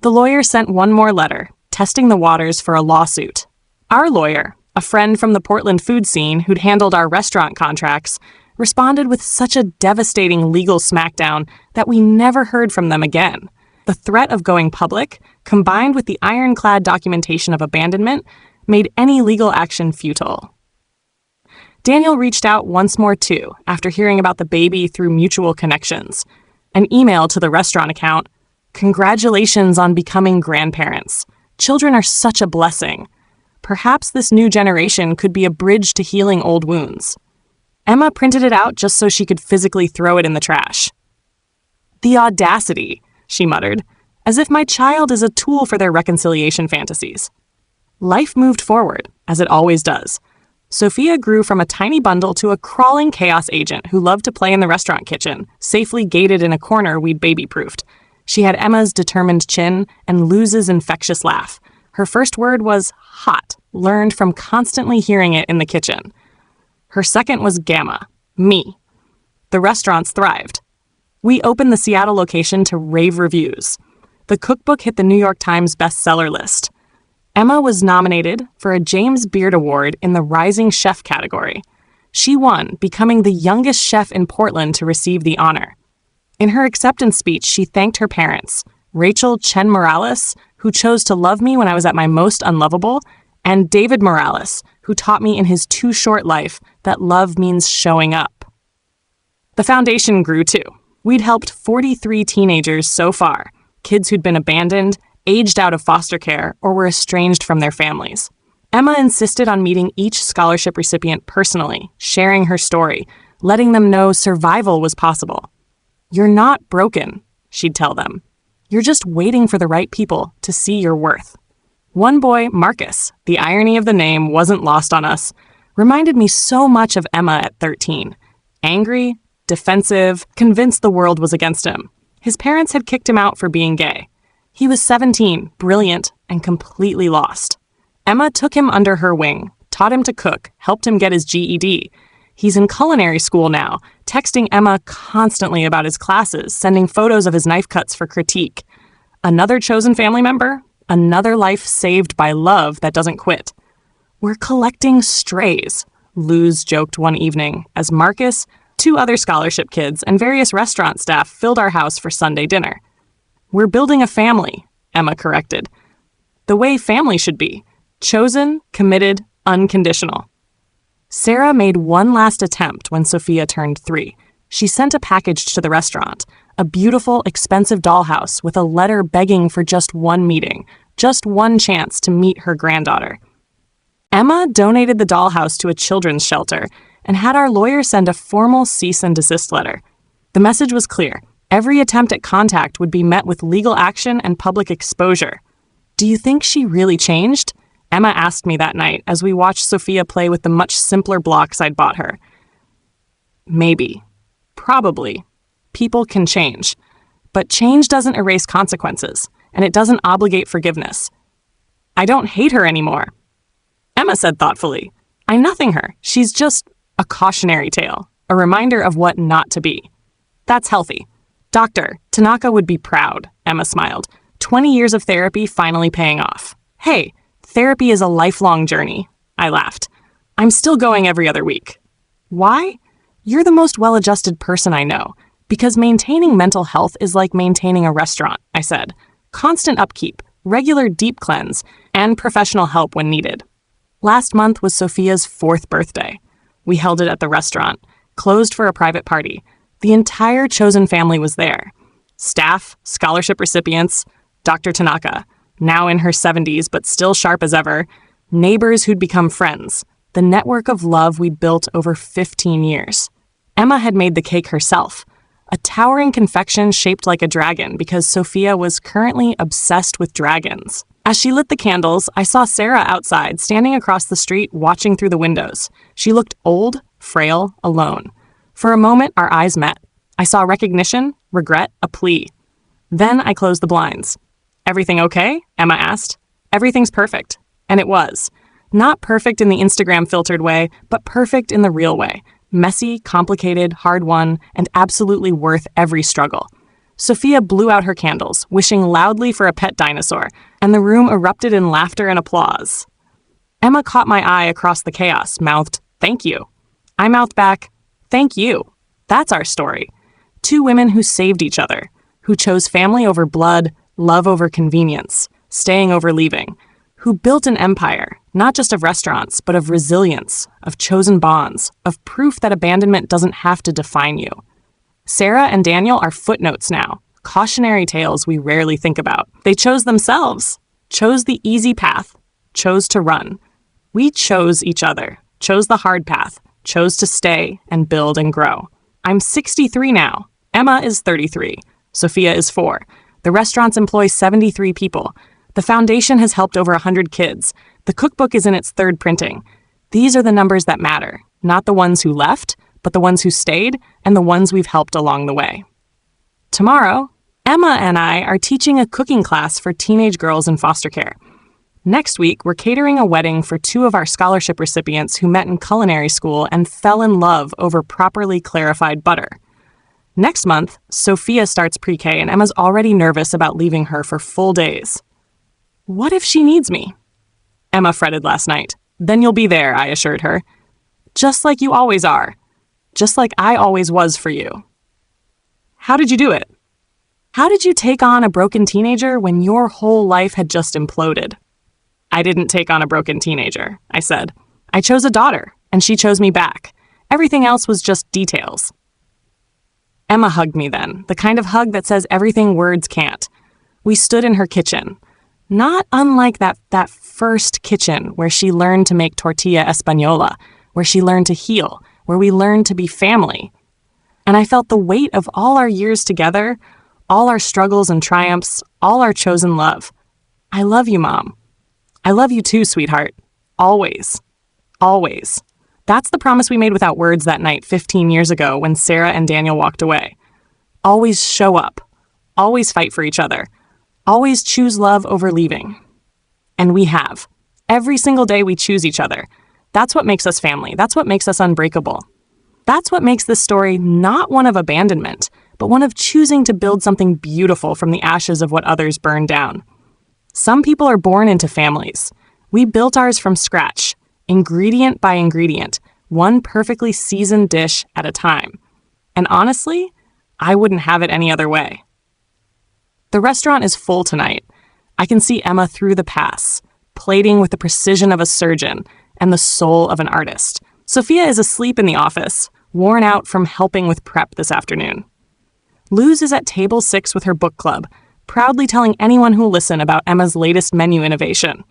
The lawyer sent one more letter, testing the waters for a lawsuit. Our lawyer, a friend from the Portland food scene who'd handled our restaurant contracts, responded with such a devastating legal smackdown that we never heard from them again. The threat of going public, combined with the ironclad documentation of abandonment, made any legal action futile. Daniel reached out once more too, after hearing about the baby through mutual connections. An email to the restaurant account, "Congratulations on becoming grandparents. Children are such a blessing. Perhaps this new generation could be a bridge to healing old wounds." Emma printed it out just so she could physically throw it in the trash. The audacity, she muttered, as if my child is a tool for their reconciliation fantasies. Life moved forward, as it always does. Sophia grew from a tiny bundle to a crawling chaos agent who loved to play in the restaurant kitchen, safely gated in a corner we'd baby-proofed. She had Emma's determined chin and Luz's infectious laugh. Her first word was hot, learned from constantly hearing it in the kitchen. Her second was gamma, me. The restaurants thrived. We opened the Seattle location to rave reviews. The cookbook hit the New York Times bestseller list. Emma was nominated for a James Beard Award in the Rising Chef category. She won, becoming the youngest chef in Portland to receive the honor. In her acceptance speech, she thanked her parents, Rachel Chen Morales, who chose to love me when I was at my most unlovable, and David Morales, who taught me in his too short life that love means showing up. The foundation grew too. We'd helped 43 teenagers so far, kids who'd been abandoned, aged out of foster care, or were estranged from their families. Emma insisted on meeting each scholarship recipient personally, sharing her story, letting them know survival was possible. "You're not broken," she'd tell them. "You're just waiting for the right people to see your worth." One boy, Marcus, the irony of the name wasn't lost on us, reminded me so much of Emma at 13. Angry, defensive, convinced the world was against him. His parents had kicked him out for being gay. He was 17, brilliant, and completely lost. Emma took him under her wing, taught him to cook, helped him get his GED. He's in culinary school now, texting Emma constantly about his classes, sending photos of his knife cuts for critique. Another chosen family member? Another life saved by love that doesn't quit. "We're collecting strays," Luz joked one evening as Marcus, 2 other scholarship kids, and various restaurant staff filled our house for Sunday dinner. "We're building a family," Emma corrected. "The way family should be. Chosen, committed, unconditional." Sarah made one last attempt when Sophia turned 3. She sent a package to the restaurant, a beautiful, expensive dollhouse with a letter begging for just one meeting, just one chance to meet her granddaughter. Emma donated the dollhouse to a children's shelter and had our lawyer send a formal cease and desist letter. The message was clear. Every attempt at contact would be met with legal action and public exposure. "Do you think she really changed?" Emma asked me that night as we watched Sophia play with the much simpler blocks I'd bought her. "Maybe. Probably. People can change. But change doesn't erase consequences, and it doesn't obligate forgiveness. I don't hate her anymore." Emma said thoughtfully, "I'm nothing her. She's just a cautionary tale, a reminder of what not to be. That's healthy. Dr. Tanaka would be proud," Emma smiled. 20 years of therapy finally paying off. "Hey, therapy is a lifelong journey," I laughed. "I'm still going every other week." "Why?" "You're the most well-adjusted person I know. Because maintaining mental health is like maintaining a restaurant," I said. "Constant upkeep, regular deep cleanse, and professional help when needed." Last month was Sophia's 4th birthday. We held it at the restaurant, closed for a private party. The entire chosen family was there. Staff, scholarship recipients, Dr. Tanaka, now in her 70s but still sharp as ever, neighbors who'd become friends, the network of love we'd built over 15 years. Emma had made the cake herself, a towering confection shaped like a dragon because Sophia was currently obsessed with dragons. As she lit the candles, I saw Sarah outside, standing across the street, watching through the windows. She looked old, frail, alone. For a moment, our eyes met. I saw recognition, regret, a plea. Then I closed the blinds. "Everything okay?" Emma asked. "Everything's perfect." And it was. Not perfect in the Instagram-filtered way, but perfect in the real way. Messy, complicated, hard-won, and absolutely worth every struggle. Sophia blew out her candles, wishing loudly for a pet dinosaur, and the room erupted in laughter and applause. Emma caught my eye across the chaos, mouthed, "Thank you." I mouthed back, "Thank you." That's our story. 2 women who saved each other, who chose family over blood, love over convenience, staying over leaving, who built an empire, not just of restaurants, but of resilience, of chosen bonds, of proof that abandonment doesn't have to define you. Sarah and Daniel are footnotes now, cautionary tales we rarely think about. They chose themselves, chose the easy path, chose to run. We chose each other, chose the hard path, chose to stay and build and grow. I'm 63 now. Emma is 33. Sophia is 4. The restaurants employ 73 people. The foundation has helped over 100 kids. The cookbook is in its 3rd printing. These are the numbers that matter, not the ones who left, but the ones who stayed and the ones we've helped along the way. Tomorrow, Emma and I are teaching a cooking class for teenage girls in foster care. Next week, we're catering a wedding for 2 of our scholarship recipients who met in culinary school and fell in love over properly clarified butter. Next month, Sophia starts pre-K and Emma's already nervous about leaving her for full days. What if she needs me? Emma fretted last night. Then you'll be there, I assured her. Just like you always are. Just like I always was for you. How did you do it? How did you take on a broken teenager when your whole life had just imploded? I didn't take on a broken teenager, I said. I chose a daughter, and she chose me back. Everything else was just details. Emma hugged me then, the kind of hug that says everything words can't. We stood in her kitchen. Not unlike that first kitchen where she learned to make tortilla española, where she learned to heal, where we learned to be family. And I felt the weight of all our years together, all our struggles and triumphs, all our chosen love. I love you, Mom. I love you too, sweetheart. Always. Always. That's the promise we made without words that night 15 years ago when Sarah and Daniel walked away. Always show up. Always fight for each other. Always choose love over leaving. And we have. Every single day we choose each other. That's what makes us family. That's what makes us unbreakable. That's what makes this story not one of abandonment, but one of choosing to build something beautiful from the ashes of what others burned down. Some people are born into families. We built ours from scratch. Ingredient by ingredient, one perfectly seasoned dish at a time. And honestly, I wouldn't have it any other way. The restaurant is full tonight. I can see Emma through the pass, plating with the precision of a surgeon and the soul of an artist. Sophia is asleep in the office, worn out from helping with prep this afternoon. Luz is at table 6 with her book club, proudly telling anyone who'll listen about Emma's latest menu innovation.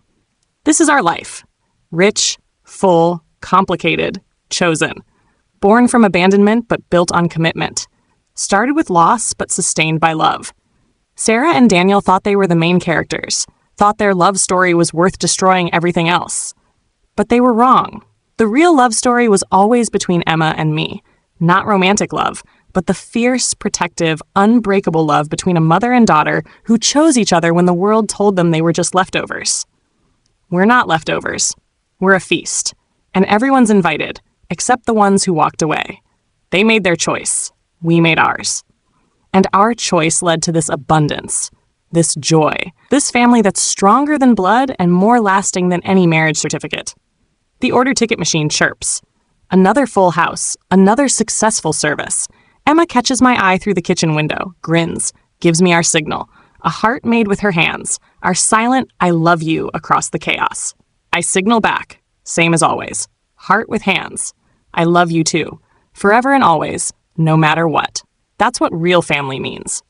This is our life. Rich, full, complicated, chosen. Born from abandonment but built on commitment. Started with loss but sustained by love. Sarah and Daniel thought they were the main characters, thought their love story was worth destroying everything else. But they were wrong. The real love story was always between Emma and me. Not romantic love, but the fierce, protective, unbreakable love between a mother and daughter who chose each other when the world told them they were just leftovers. We're not leftovers. We're a feast, and everyone's invited, except the ones who walked away. They made their choice. We made ours. And our choice led to this abundance, this joy, this family that's stronger than blood and more lasting than any marriage certificate. The order ticket machine chirps. Another full house, another successful service. Emma catches my eye through the kitchen window, grins, gives me our signal, a heart made with her hands, our silent I love you across the chaos. I signal back, same as always, heart with hands. I love you too, forever and always, no matter what. That's what real family means.